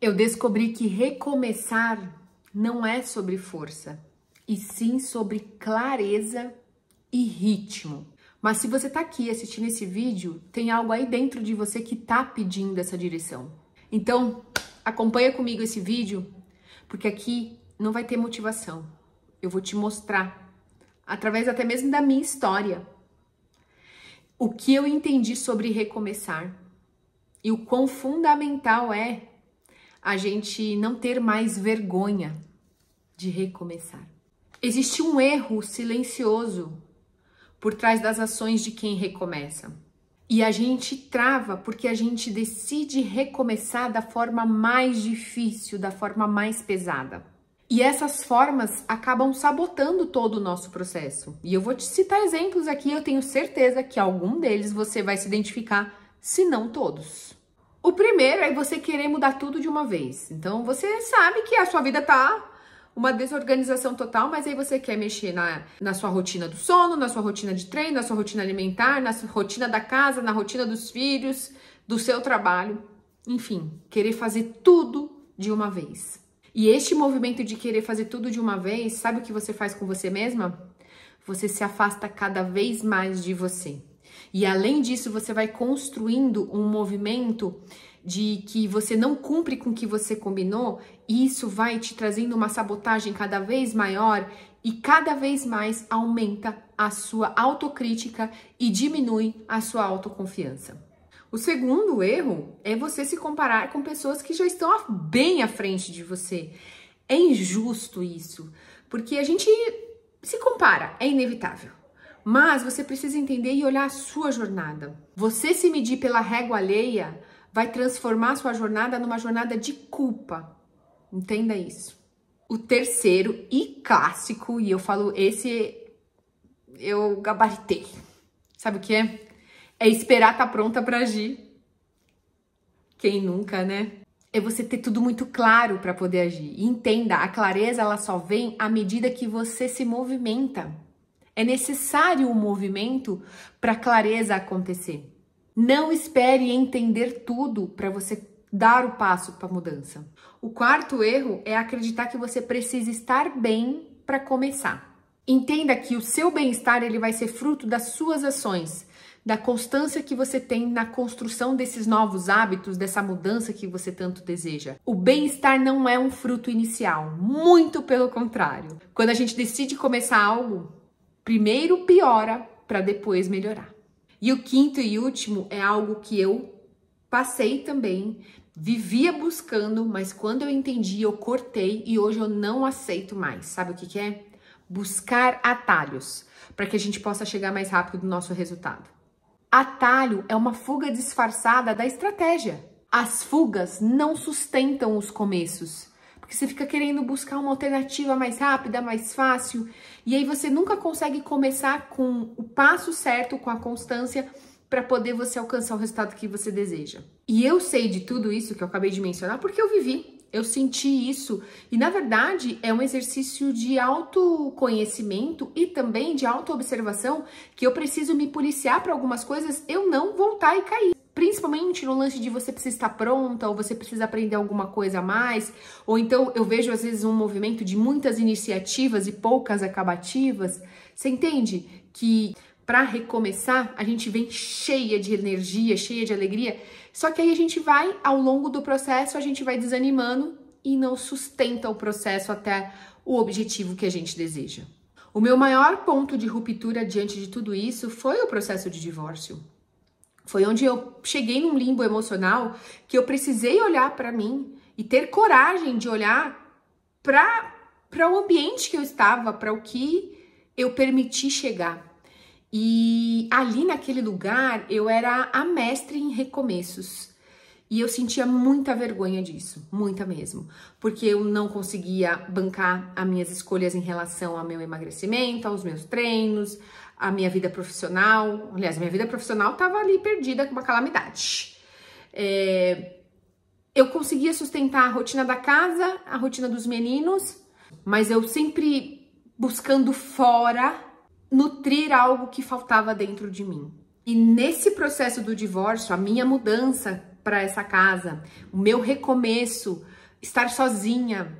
Eu descobri que recomeçar não é sobre força, e sim sobre clareza e ritmo. Mas se você tá aqui assistindo esse vídeo, tem algo aí dentro de você que tá pedindo essa direção. Então, acompanha comigo esse vídeo, porque aqui não vai ter motivação. Eu vou te mostrar, através até mesmo da minha história, o que eu entendi sobre recomeçar e o quão fundamental é a gente não ter mais vergonha de recomeçar. Existe um erro silencioso por trás das ações de quem recomeça. E a gente trava porque a gente decide recomeçar da forma mais difícil, da forma mais pesada. E essas formas acabam sabotando todo o nosso processo. E eu vou te citar exemplos aqui, eu tenho certeza que algum deles você vai se identificar, se não todos. O primeiro é você querer mudar tudo de uma vez. Então, você sabe que a sua vida tá uma desorganização total, mas aí você quer mexer na sua rotina do sono, na sua rotina de treino, na sua rotina alimentar, na sua rotina da casa, na rotina dos filhos, do seu trabalho. Enfim, querer fazer tudo de uma vez. E este movimento de querer fazer tudo de uma vez, sabe o que você faz com você mesma? Você se afasta cada vez mais de você. E além disso, você vai construindo um movimento de que você não cumpre com o que você combinou, e isso vai te trazendo uma sabotagem cada vez maior e cada vez mais aumenta a sua autocrítica e diminui a sua autoconfiança. O segundo erro é você se comparar com pessoas que já estão bem à frente de você. É injusto isso, porque a gente se compara, é inevitável. Mas você precisa entender e olhar a sua jornada. Você se medir pela régua alheia vai transformar a sua jornada numa jornada de culpa. Entenda isso. O terceiro e clássico, e eu falo esse, eu gabaritei. Sabe o que é? É esperar estar pronta para agir. Quem nunca, né? É você ter tudo muito claro para poder agir. E entenda, a clareza ela só vem à medida que você se movimenta. É necessário um movimento para a clareza acontecer. Não espere entender tudo para você dar o passo para a mudança. O quarto erro é acreditar que você precisa estar bem para começar. Entenda que o seu bem-estar ele vai ser fruto das suas ações, da constância que você tem na construção desses novos hábitos, dessa mudança que você tanto deseja. O bem-estar não é um fruto inicial, muito pelo contrário. Quando a gente decide começar algo, primeiro piora para depois melhorar. E o quinto e último é algo que eu passei também, vivia buscando, mas quando eu entendi, eu cortei e hoje eu não aceito mais. Sabe o que é? Buscar atalhos para que a gente possa chegar mais rápido no nosso resultado. Atalho é uma fuga disfarçada da estratégia. As fugas não sustentam os começos. Porque você fica querendo buscar uma alternativa mais rápida, mais fácil, e aí você nunca consegue começar com o passo certo, com a constância, para poder você alcançar o resultado que você deseja. E eu sei de tudo isso que eu acabei de mencionar porque eu vivi, eu senti isso, e na verdade é um exercício de autoconhecimento e também de autoobservação que eu preciso me policiar para algumas coisas eu não voltar e cair. Principalmente no lance de você precisa estar pronta, ou você precisa aprender alguma coisa a mais, ou então eu vejo às vezes um movimento de muitas iniciativas e poucas acabativas. Você entende que para recomeçar a gente vem cheia de energia, cheia de alegria, só que aí a gente vai, ao longo do processo, a gente vai desanimando e não sustenta o processo até o objetivo que a gente deseja. O meu maior ponto de ruptura diante de tudo isso foi o processo de divórcio. Foi onde eu cheguei num limbo emocional que eu precisei olhar para mim e ter coragem de olhar para o ambiente que eu estava, para o que eu permiti chegar. E ali naquele lugar eu era a mestre em recomeços. E eu sentia muita vergonha disso, muita mesmo. Porque eu não conseguia bancar as minhas escolhas em relação ao meu emagrecimento, aos meus treinos, a minha vida profissional. Aliás, a minha vida profissional estava ali perdida com uma calamidade. Eu conseguia sustentar a rotina da casa, a rotina dos meninos, mas eu sempre buscando fora nutrir algo que faltava dentro de mim. E nesse processo do divórcio, a minha mudança para essa casa, o meu recomeço, estar sozinha,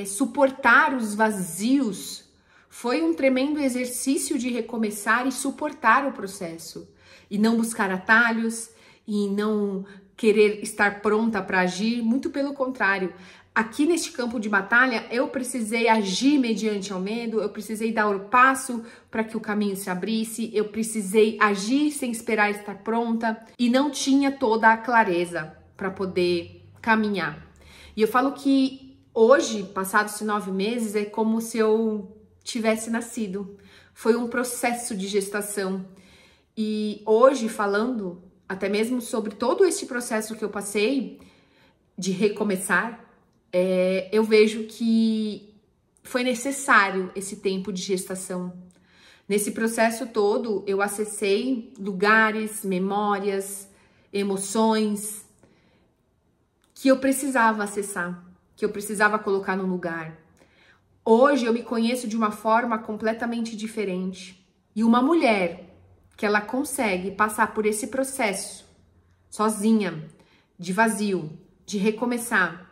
suportar os vazios, foi um tremendo exercício de recomeçar e suportar o processo. E não buscar atalhos, e não querer estar pronta para agir, muito pelo contrário. Aqui neste campo de batalha, eu precisei agir mediante ao medo, eu precisei dar o passo para que o caminho se abrisse, eu precisei agir sem esperar estar pronta e não tinha toda a clareza para poder caminhar. E eu falo que hoje, passados 9 meses, é como se eu tivesse nascido. Foi um processo de gestação. E hoje, falando até mesmo sobre todo esse processo que eu passei de recomeçar, eu vejo que foi necessário esse tempo de gestação. Nesse processo todo, eu acessei lugares, memórias, emoções que eu precisava acessar, que eu precisava colocar no lugar. Hoje eu me conheço de uma forma completamente diferente. E uma mulher que ela consegue passar por esse processo sozinha, de vazio, de recomeçar,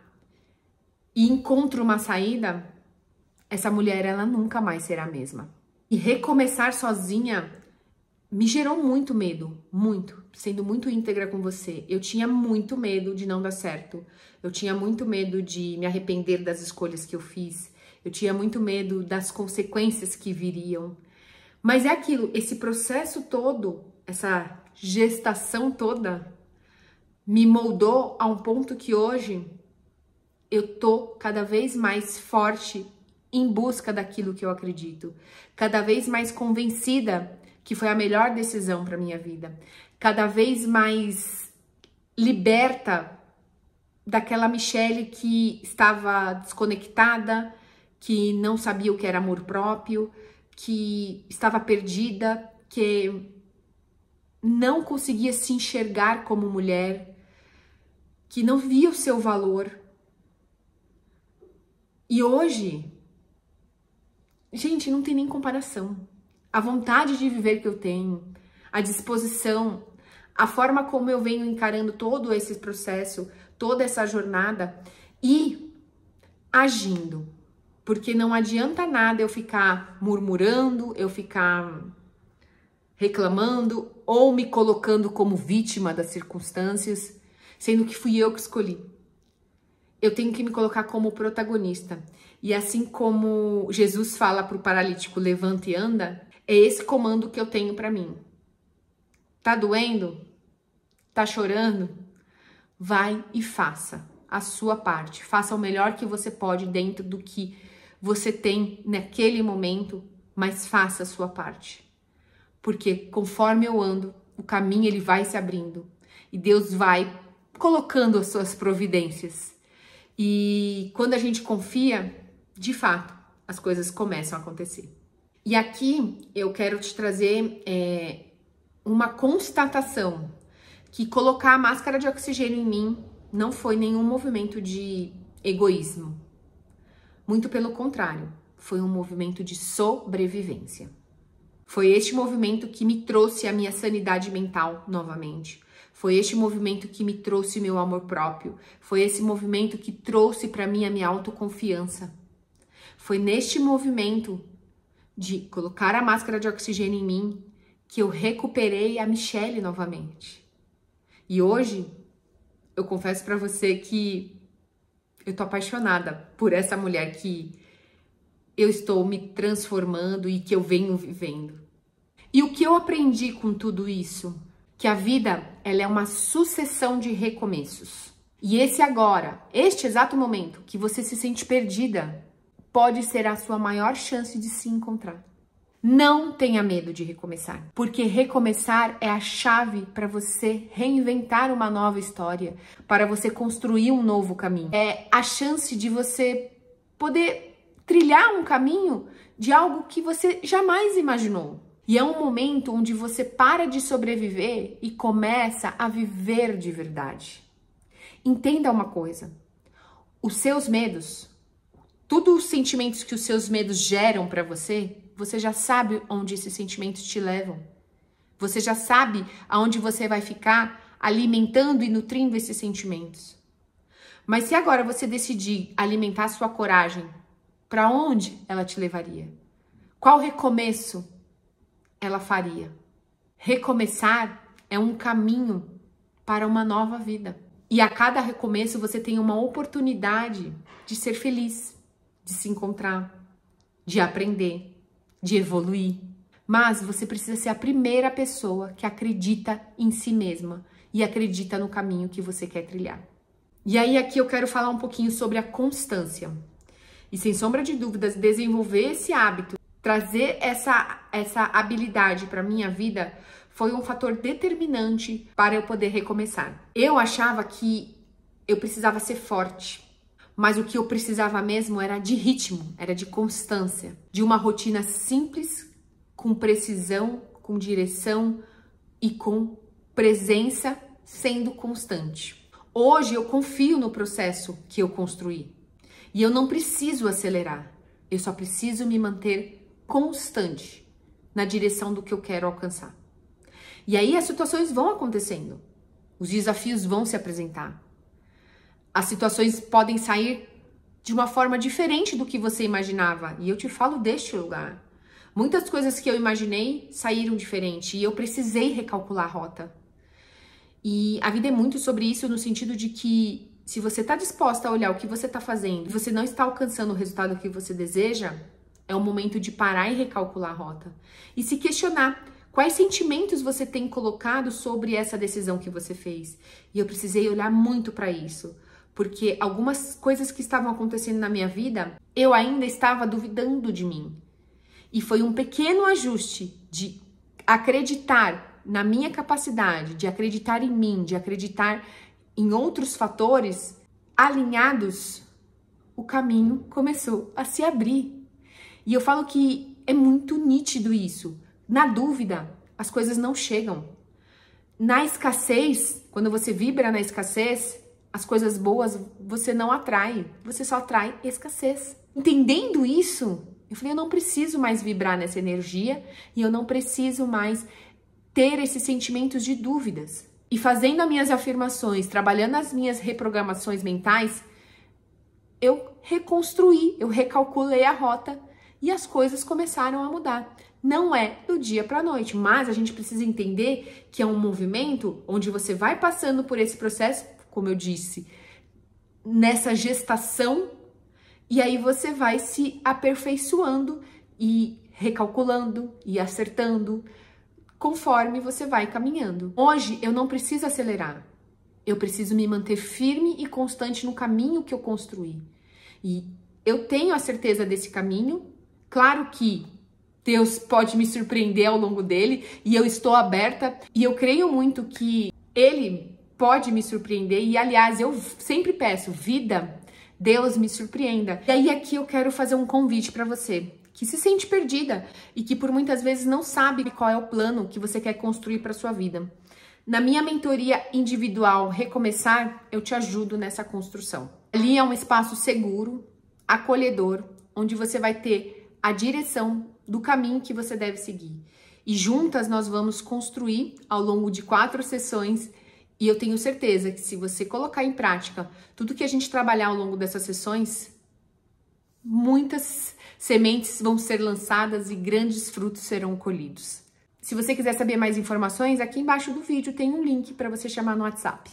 e encontra uma saída, essa mulher, ela nunca mais será a mesma. E recomeçar sozinha me gerou muito medo, muito, sendo muito íntegra com você. Eu tinha muito medo de não dar certo. Eu tinha muito medo de me arrepender das escolhas que eu fiz. Eu tinha muito medo das consequências que viriam. Mas é aquilo, esse processo todo, essa gestação toda, me moldou a um ponto que hoje eu tô cada vez mais forte em busca daquilo que eu acredito, cada vez mais convencida que foi a melhor decisão para minha vida, cada vez mais liberta daquela Michele que estava desconectada, que não sabia o que era amor próprio, que estava perdida, que não conseguia se enxergar como mulher, que não via o seu valor. E hoje, gente, não tem nem comparação. A vontade de viver que eu tenho, a disposição, a forma como eu venho encarando todo esse processo, toda essa jornada e agindo. Porque não adianta nada eu ficar murmurando, eu ficar reclamando ou me colocando como vítima das circunstâncias, sendo que fui eu que escolhi. Eu tenho que me colocar como protagonista. E assim como Jesus fala para o paralítico, levanta e anda, é esse comando que eu tenho para mim. Tá doendo? Tá chorando? Vai e faça a sua parte. Faça o melhor que você pode dentro do que você tem naquele momento, mas faça a sua parte. Porque conforme eu ando, o caminho ele vai se abrindo. E Deus vai colocando as suas providências. E quando a gente confia, de fato, as coisas começam a acontecer. E aqui eu quero te trazer uma constatação, que colocar a máscara de oxigênio em mim não foi nenhum movimento de egoísmo. Muito pelo contrário, foi um movimento de sobrevivência. Foi este movimento que me trouxe a minha sanidade mental novamente. Foi este movimento que me trouxe meu amor próprio. Foi esse movimento que trouxe para mim a minha autoconfiança. Foi neste movimento de colocar a máscara de oxigênio em mim que eu recuperei a Michele novamente. E hoje, eu confesso para você que eu tô apaixonada por essa mulher que eu estou me transformando e que eu venho vivendo. E o que eu aprendi com tudo isso? Que a vida, ela é uma sucessão de recomeços. E esse agora, este exato momento que você se sente perdida, pode ser a sua maior chance de se encontrar. Não tenha medo de recomeçar, porque recomeçar é a chave para você reinventar uma nova história, para você construir um novo caminho. É a chance de você poder trilhar um caminho de algo que você jamais imaginou. E é um momento onde você para de sobreviver e começa a viver de verdade. Entenda uma coisa, os seus medos, todos os sentimentos que os seus medos geram para você, você já sabe onde esses sentimentos te levam. Você já sabe aonde você vai ficar alimentando e nutrindo esses sentimentos. Mas se agora você decidir alimentar a sua coragem, para onde ela te levaria? Qual recomeço ela faria? Recomeçar é um caminho para uma nova vida. E a cada recomeço você tem uma oportunidade de ser feliz, de se encontrar, de aprender, de evoluir. Mas você precisa ser a primeira pessoa que acredita em si mesma e acredita no caminho que você quer trilhar. E aí aqui eu quero falar um pouquinho sobre a constância. E sem sombra de dúvidas, desenvolver esse hábito, trazer essa habilidade para minha vida foi um fator determinante para eu poder recomeçar. Eu achava que eu precisava ser forte, mas o que eu precisava mesmo era de ritmo, era de constância, de uma rotina simples, com precisão, com direção e com presença, sendo constante. Hoje eu confio no processo que eu construí e eu não preciso acelerar, eu só preciso me manter constante na direção do que eu quero alcançar. E aí as situações vão acontecendo, os desafios vão se apresentar, as situações podem sair de uma forma diferente do que você imaginava, e eu te falo deste lugar. Muitas coisas que eu imaginei saíram diferente e eu precisei recalcular a rota. E a vida é muito sobre isso no sentido de que se você está disposta a olhar o que você está fazendo e você não está alcançando o resultado que você deseja, é o momento de parar e recalcular a rota. E se questionar quais sentimentos você tem colocado sobre essa decisão que você fez. E eu precisei olhar muito para isso, porque algumas coisas que estavam acontecendo na minha vida, eu ainda estava duvidando de mim. E foi um pequeno ajuste de acreditar na minha capacidade, de acreditar em mim, de acreditar em outros fatores alinhados, o caminho começou a se abrir. E eu falo que é muito nítido isso. Na dúvida, as coisas não chegam. Na escassez, quando você vibra na escassez, as coisas boas você não atrai, você só atrai escassez. Entendendo isso, eu falei, eu não preciso mais vibrar nessa energia e eu não preciso mais ter esses sentimentos de dúvidas. E fazendo as minhas afirmações, trabalhando as minhas reprogramações mentais, eu reconstruí, eu recalculei a rota e as coisas começaram a mudar. Não é do dia para a noite, mas a gente precisa entender que é um movimento onde você vai passando por esse processo, como eu disse, nessa gestação, e aí você vai se aperfeiçoando e recalculando e acertando conforme você vai caminhando. Hoje eu não preciso acelerar, eu preciso me manter firme e constante no caminho que eu construí. E eu tenho a certeza desse caminho, claro que Deus pode me surpreender ao longo dele e eu estou aberta e eu creio muito que Ele pode me surpreender e, aliás, eu sempre peço, vida, Deus me surpreenda. E aí aqui eu quero fazer um convite para você que se sente perdida e que por muitas vezes não sabe qual é o plano que você quer construir para sua vida. Na minha mentoria individual Recomeçar, eu te ajudo nessa construção. Ali é um espaço seguro, acolhedor, onde você vai ter a direção do caminho que você deve seguir. E juntas nós vamos construir ao longo de 4 sessões e eu tenho certeza que se você colocar em prática tudo que a gente trabalhar ao longo dessas sessões, muitas sementes vão ser lançadas e grandes frutos serão colhidos. Se você quiser saber mais informações, aqui embaixo do vídeo tem um link para você chamar no WhatsApp.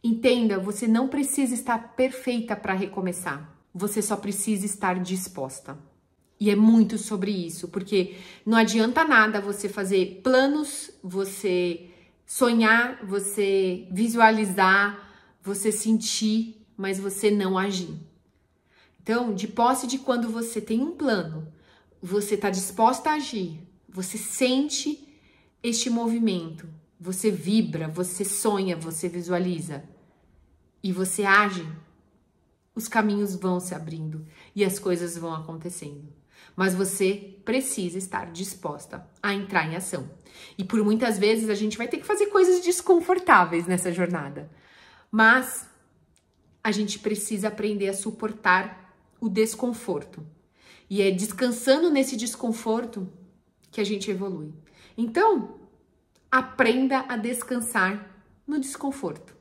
Entenda, você não precisa estar perfeita para recomeçar. Você só precisa estar disposta. E é muito sobre isso, porque não adianta nada você fazer planos, você sonhar, você visualizar, você sentir, mas você não agir. Então, de posse de quando você tem um plano, você está disposta a agir, você sente este movimento, você vibra, você sonha, você visualiza e você age, os caminhos vão se abrindo e as coisas vão acontecendo. Mas você precisa estar disposta a entrar em ação. E por muitas vezes a gente vai ter que fazer coisas desconfortáveis nessa jornada. Mas a gente precisa aprender a suportar o desconforto. E é descansando nesse desconforto que a gente evolui. Então, aprenda a descansar no desconforto.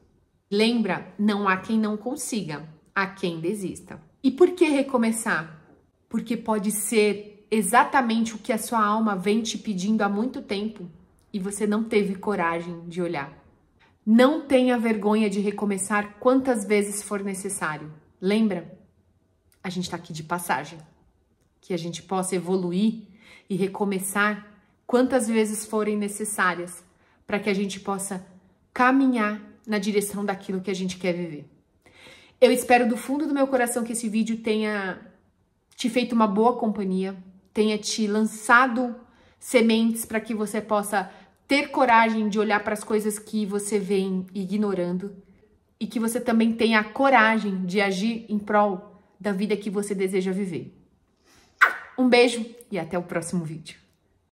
Lembra, não há quem não consiga, há quem desista. E por que recomeçar? Porque pode ser exatamente o que a sua alma vem te pedindo há muito tempo e você não teve coragem de olhar. Não tenha vergonha de recomeçar quantas vezes for necessário. Lembra? A gente está aqui de passagem. Que a gente possa evoluir e recomeçar quantas vezes forem necessárias para que a gente possa caminhar na direção daquilo que a gente quer viver. Eu espero do fundo do meu coração que esse vídeo tenha te feito uma boa companhia, tenha te lançado sementes para que você possa ter coragem de olhar para as coisas que você vem ignorando e que você também tenha a coragem de agir em prol da vida que você deseja viver. Um beijo e até o próximo vídeo.